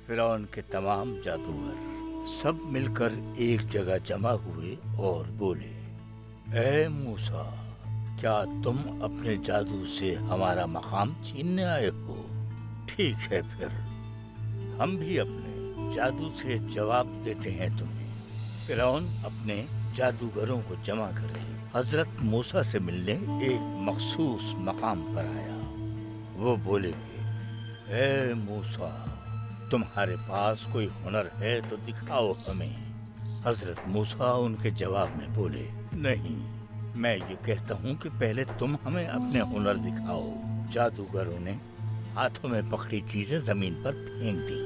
فرعون کے تمام جادوگر سب مل کر ایک جگہ جمع ہوئے اور بولے، اے موسیٰ، کیا تم اپنے جادو سے ہمارا مقام چھیننے آئے ہو؟ ٹھیک ہے، پھر ہم بھی اپنے جادو سے جواب دیتے ہیں تمہیں۔ فرعون اپنے جادوگروں کو جمع کرے حضرت موسیٰ سے ملنے ایک مخصوص مقام پر آیا۔ وہ بولے کہ اے موسیٰ، تمہارے پاس کوئی ہنر ہے تو دکھاؤ ہمیں۔ حضرت موسیٰ ان کے جواب میں بولے، نہیں، میں یہ کہتا ہوں کہ پہلے تم ہمیں اپنے ہنر دکھاؤ۔ جادوگروں نے ہاتھوں میں پکڑی چیزیں زمین پر پھینک دی۔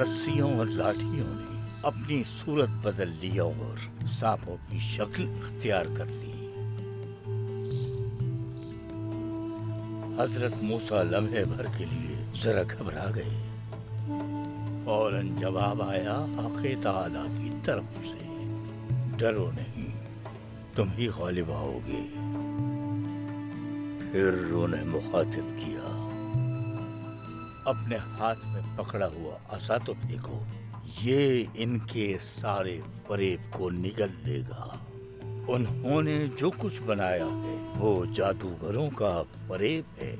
رسیوں اور لاٹھیوں نے اپنی صورت بدل لی اور سانپوں کی شکل اختیار کر لی۔ حضرت موسیٰ لمحے بھر کے لیے ذرا گھبرا گئے۔ فوراً جواب آیا حق تعالیٰ کی طرف سے، ڈرو نہیں، تم ہی غالب آؤ گے۔ پھر انہیں مخاطب کیا، اپنے ہاتھ میں پکڑا ہوا عصا تو پھینکو، یہ ان کے سارے فریب کو نگل لے گا۔ انہوں نے جو کچھ بنایا ہے وہ جادوگروں کا فریب ہے۔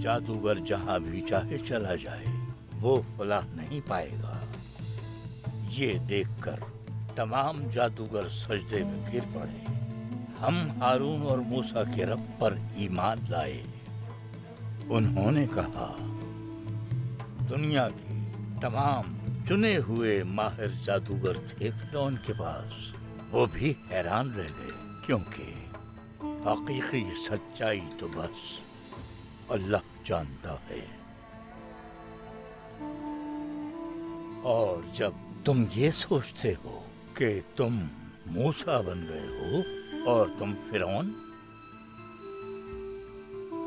جادوگر جہاں بھی چاہے چلا جائے، وہ فلاح نہیں پائے گا۔ یہ دیکھ کر تمام جادوگر سجدے میں گر پڑے۔ ہم ہارون اور موسیٰ کے رب پر ایمان لائے۔ انہوں نے کہا، دنیا کے تمام چنے ہوئے ماہر جادوگر تھے فرعون کے پاس، وہ بھی حیران رہ گئے، کیونکہ حقیقی سچائی تو بس اللہ جانتا ہے۔ اور جب تم یہ سوچتے ہو کہ تم موسیٰ بن گئے ہو اور تم فرعون،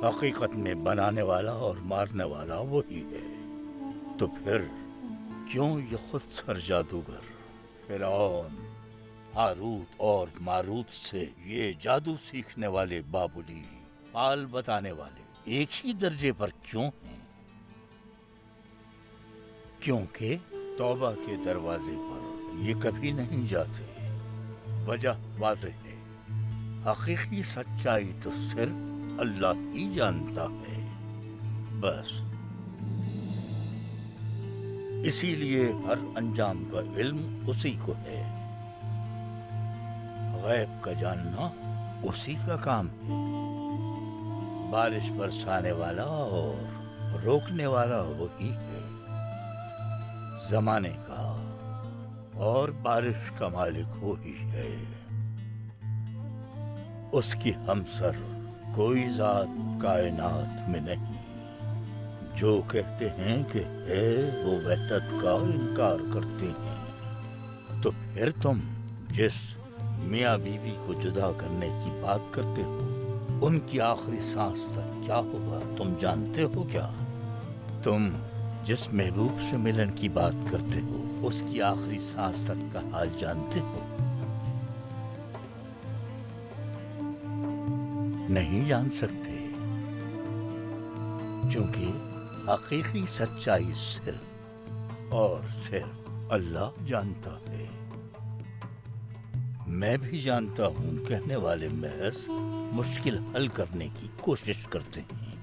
حقیقت میں بنانے والا اور مارنے والا وہی ہے، تو پھر کیوں یہ خود سر جادوگر فرعون، ہاروت اور ماروت سے یہ جادو سیکھنے والے بابلی حال بتانے والے ایک ہی درجے پر کیوں ہیں؟ کیونکہ توبہ کے دروازے پر یہ کبھی نہیں جاتے۔ وجہ واضح ہے، حقیقی سچائی تو صرف اللہ ہی جانتا ہے، بس اسی لیے ہر انجام کا علم اسی کو ہے۔ غیب کا جاننا اسی کا کام ہے۔ بارش برسانے والا اور روکنے والا وہی ہے، زمانے کا اور بارش کا مالک وہی ہے۔ اس کی ہمسر کوئی ذات کائنات میں نہیں۔ جو کہتے ہیں کہ ہے وہ وحدت کا انکار کرتے ہیں۔ تو پھر تم جس میاں بیوی کو جدا کرنے کی بات کرتے ہو، ان کی آخری سانس تک کیا ہوگا تم جانتے ہو کیا؟ تم جس محبوب سے ملن کی بات کرتے ہو، اس کی آخری سانس تک کا حال جانتے ہو؟ نہیں جان سکتے، چونکہ حقیقی سچائی صرف اور صرف اللہ جانتا ہے۔ میں بھی جانتا ہوں کہنے والے محض مشکل حل کرنے کی کوشش کرتے ہیں،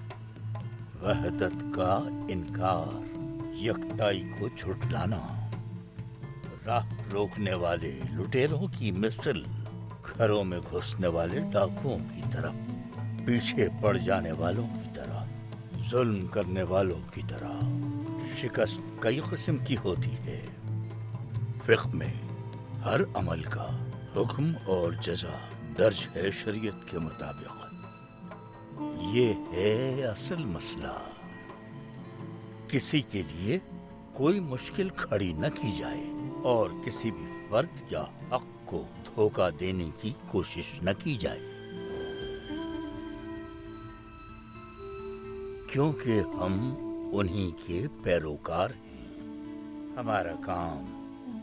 وحدت کا انکار، یکتائی کو جھٹلانا، راہ روکنے والے لٹیروں کی مثل، گھروں میں گھسنے والے ڈاکوؤں کی طرف، پیچھے پڑ جانے والوں کی طرح، ظلم کرنے والوں کی طرح۔ شکست کئی قسم کی ہوتی ہے۔ فقہ میں ہر عمل کا حکم اور جزا درج ہے شریعت کے مطابق۔ یہ ہے اصل مسئلہ۔ کسی کے لیے کوئی مشکل کھڑی نہ کی جائے اور کسی بھی فرد یا حق کو دھوکہ دینے کی کوشش نہ کی جائے، کیونکہ ہم انہی کے پیروکار ہیں۔ ہمارا کام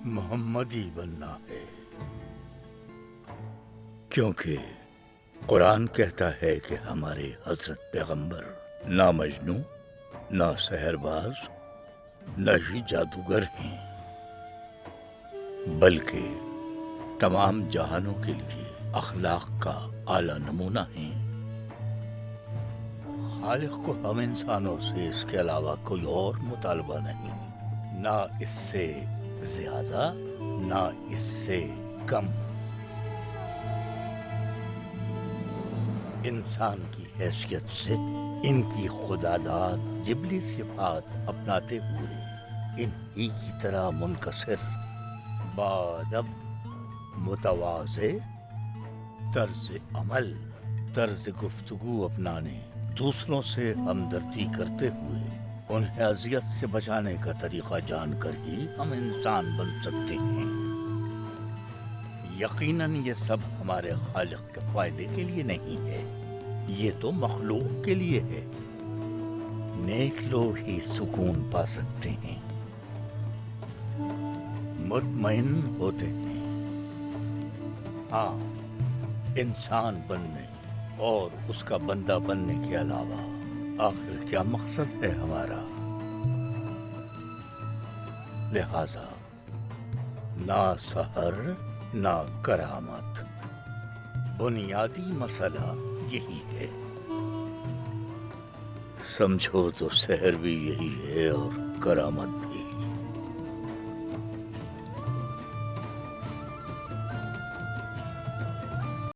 محمدی بننا ہے، کیونکہ قرآن کہتا ہے کہ ہمارے حضرت پیغمبر نہ مجنوں نہ سحرباز نہ ہی جادوگر ہیں، بلکہ تمام جہانوں کے لیے اخلاق کا اعلیٰ نمونہ ہیں۔ خالق کو ہم انسانوں سے اس کے علاوہ کوئی اور مطالبہ نہیں، نہ اس سے زیادہ نہ اس سے کم۔ انسان کی حیثیت سے ان کی خداداد جبلی صفات اپناتے ہوئے انہی کی طرح منکسر، بادب، متواضع طرز عمل، طرز گفتگو اپنانے، دوسروں سے ہمدردی کرتے ہوئے انہیں اذیت سے بچانے کا طریقہ جان کر ہی ہم انسان بن سکتے ہیں۔ یقیناً یہ سب ہمارے خالق کے فائدے کے لیے نہیں ہے، یہ تو مخلوق کے لیے ہے۔ نیک لوگ ہی سکون پا سکتے ہیں، مطمئن ہوتے ہیں۔ ہاں، انسان بننے اور اس کا بندہ بننے کے علاوہ آخر کیا مقصد ہے ہمارا؟ لہذا نہ سحر نہ کرامت، بنیادی مسئلہ یہی ہے۔ سمجھو تو سحر بھی یہی ہے اور کرامت بھی۔